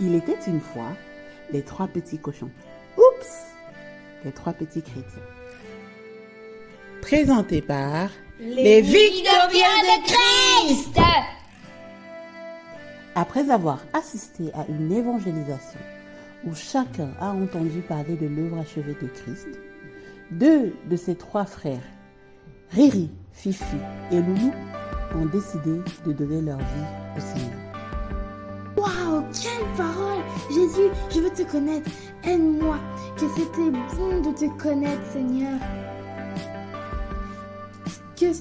Il était une fois les 3 petits cochons. Oups! Les 3 petits chrétiens. Présenté par les Victoriens de Christ. Après avoir assisté à une évangélisation où chacun a entendu parler de l'œuvre achevée de Christ, 2 de ses 3 frères, Riri, Fifi et Loulou, ont décidé de donner leur vie au Seigneur. Waouh, quelle parole! Jésus, je veux te connaître. Aide-moi, que c'était bon de te connaître, Seigneur. Que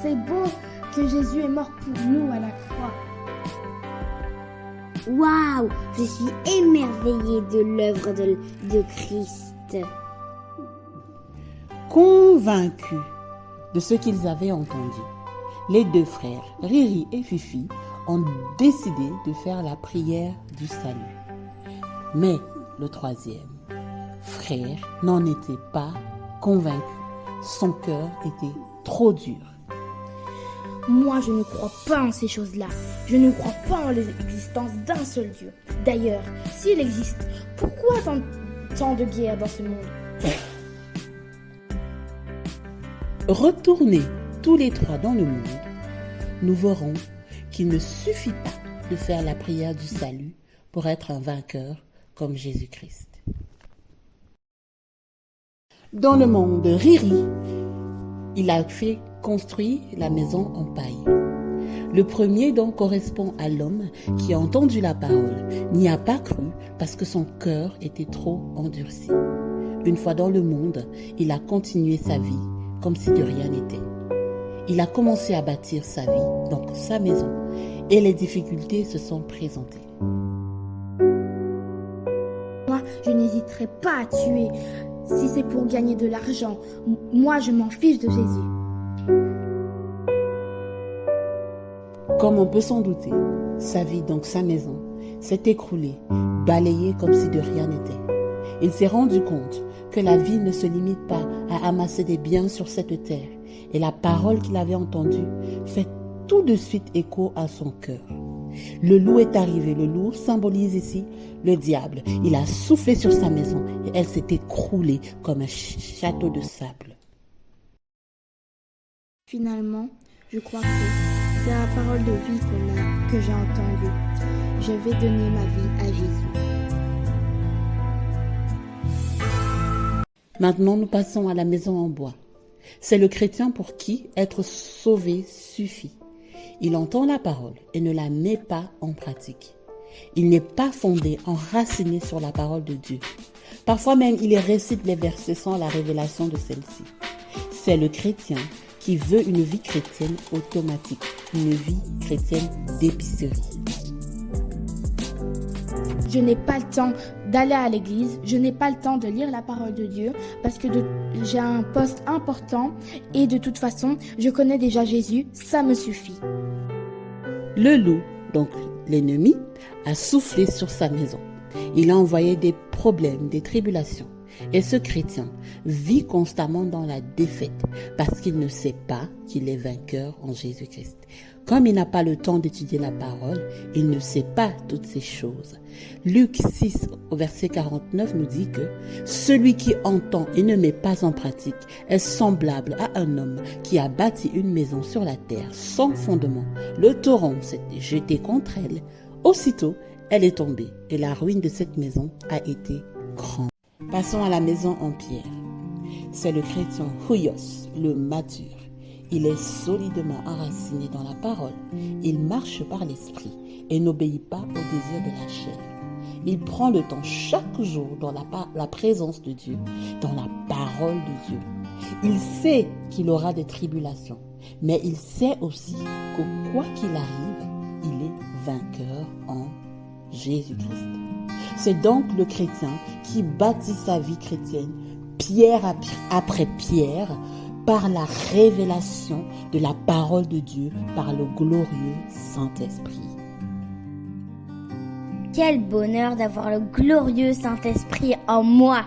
c'est beau que Jésus est mort pour nous à la croix. Waouh, je suis émerveillée de l'œuvre de Christ. Convaincus de ce qu'ils avaient entendu, les 2 frères, Riri et Fifi, ont décidé de faire la prière du salut. Mais le 3e frère n'en était pas convaincu. Son cœur était trop dur. Moi, je ne crois pas en ces choses-là. Je ne crois pas en l'existence d'un seul Dieu. D'ailleurs, s'il existe, pourquoi tant de guerres dans ce monde? Retournez tous les 3 dans le monde, nous verrons qu'il ne suffit pas de faire la prière du salut pour être un vainqueur comme Jésus-Christ. Dans le monde de Riri, il a fait construire la maison en paille. Le premier donc correspond à l'homme qui a entendu la parole, n'y a pas cru parce que son cœur était trop endurci. Une fois dans le monde, il a continué sa vie comme si de rien n'était. Il a commencé à bâtir sa vie, donc sa maison, et les difficultés se sont présentées. Moi, je n'hésiterai pas à tuer si c'est pour gagner de l'argent. Moi, je m'en fiche de Jésus. Comme on peut s'en douter, sa vie, donc sa maison, s'est écroulée, balayée comme si de rien n'était. Il s'est rendu compte que la vie ne se limite pas à amasser des biens sur cette terre, et la parole qu'il avait entendue fait tout de suite écho à son cœur. Le loup est arrivé. Le loup symbolise ici le diable. Il a soufflé sur sa maison et elle s'est écroulée comme un château de sable. Finalement, je crois que c'est la parole de vie que j'ai entendue. Je vais donner ma vie à Jésus. Maintenant, nous passons à la maison en bois. C'est le chrétien pour qui être sauvé suffit. Il entend la parole et ne la met pas en pratique. Il n'est pas fondé, enraciné sur la parole de Dieu. Parfois même, il récite les versets sans la révélation de celle-ci. C'est le chrétien qui veut une vie chrétienne automatique, une vie chrétienne d'épicerie. Je n'ai pas le temps d'aller à l'église, je n'ai pas le temps de lire la parole de Dieu parce que j'ai un poste important et de toute façon, je connais déjà Jésus, ça me suffit. Le loup, donc l'ennemi, a soufflé sur sa maison. Il a envoyé des problèmes, des tribulations. Et ce chrétien vit constamment dans la défaite parce qu'il ne sait pas qu'il est vainqueur en Jésus-Christ. Comme il n'a pas le temps d'étudier la parole, il ne sait pas toutes ces choses. Luc 6 au verset 49 nous dit que celui qui entend et ne met pas en pratique est semblable à un homme qui a bâti une maison sur la terre sans fondement. Le torrent s'est jeté contre elle. Aussitôt, elle est tombée et la ruine de cette maison a été grande. Passons à la maison en pierre. C'est le chrétien Huios, le mature. Il est solidement enraciné dans la parole. Il marche par l'esprit et n'obéit pas au désir de la chair. Il prend le temps chaque jour dans la présence de Dieu, dans la parole de Dieu. Il sait qu'il aura des tribulations, mais il sait aussi que quoi qu'il arrive, il est vainqueur en Jésus-Christ. C'est donc le chrétien qui bâtit sa vie chrétienne, pierre après pierre, par la révélation de la parole de Dieu, par le glorieux Saint-Esprit. Quel bonheur d'avoir le glorieux Saint-Esprit en moi.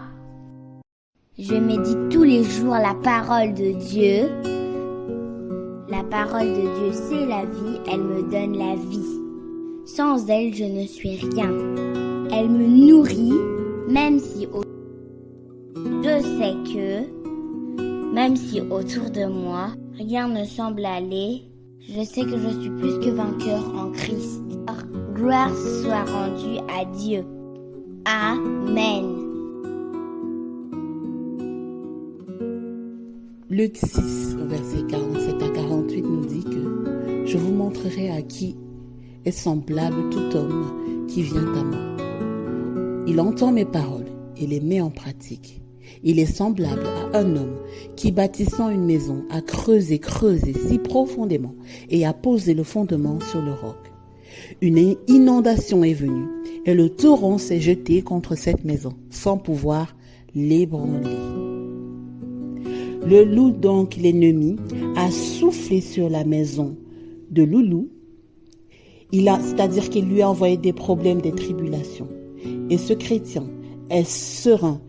Je médite tous les jours la parole de Dieu. La parole de Dieu, c'est la vie, elle me donne la vie. Sans elle, je ne suis rien. Elle me nourrit, même si je sais que, même si autour de moi, rien ne semble aller, je sais que je suis plus que vainqueur en Christ. Gloire soit rendue à Dieu. Amen. Luc 6, versets 47 à 48 nous dit que « Je vous montrerai à qui est semblable tout homme qui vient à moi. Il entend mes paroles et les met en pratique. Il est semblable à un homme qui, bâtissant une maison, a creusé si profondément et a posé le fondement sur le roc. Une inondation est venue et le torrent s'est jeté contre cette maison sans pouvoir l'ébranler. Le loup, donc l'ennemi, a soufflé sur la maison de Loulou. C'est-à-dire qu'il lui a envoyé des problèmes, des tribulations. Et ce chrétien est serein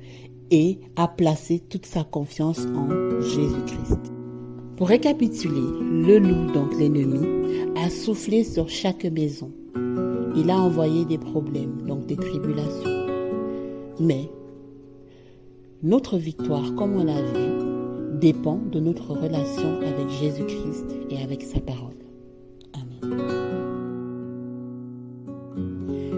et a placé toute sa confiance en Jésus-Christ. Pour récapituler, le loup, donc l'ennemi, a soufflé sur chaque maison. Il a envoyé des problèmes, donc des tribulations. Mais notre victoire, comme on l'a vu, dépend de notre relation avec Jésus-Christ et avec sa parole. Amen.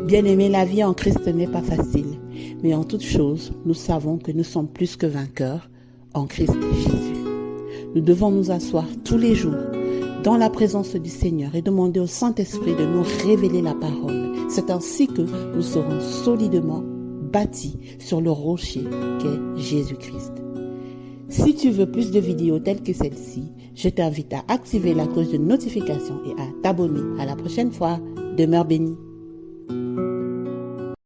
Bien-aimés, la vie en Christ n'est pas facile, mais en toute chose, nous savons que nous sommes plus que vainqueurs en Christ Jésus. Nous devons nous asseoir tous les jours dans la présence du Seigneur et demander au Saint-Esprit de nous révéler la parole. C'est ainsi que nous serons solidement bâtis sur le rocher qu'est Jésus-Christ. Si tu veux plus de vidéos telles que celle-ci, je t'invite à activer la cloche de notification et à t'abonner. À la prochaine fois. Demeure béni.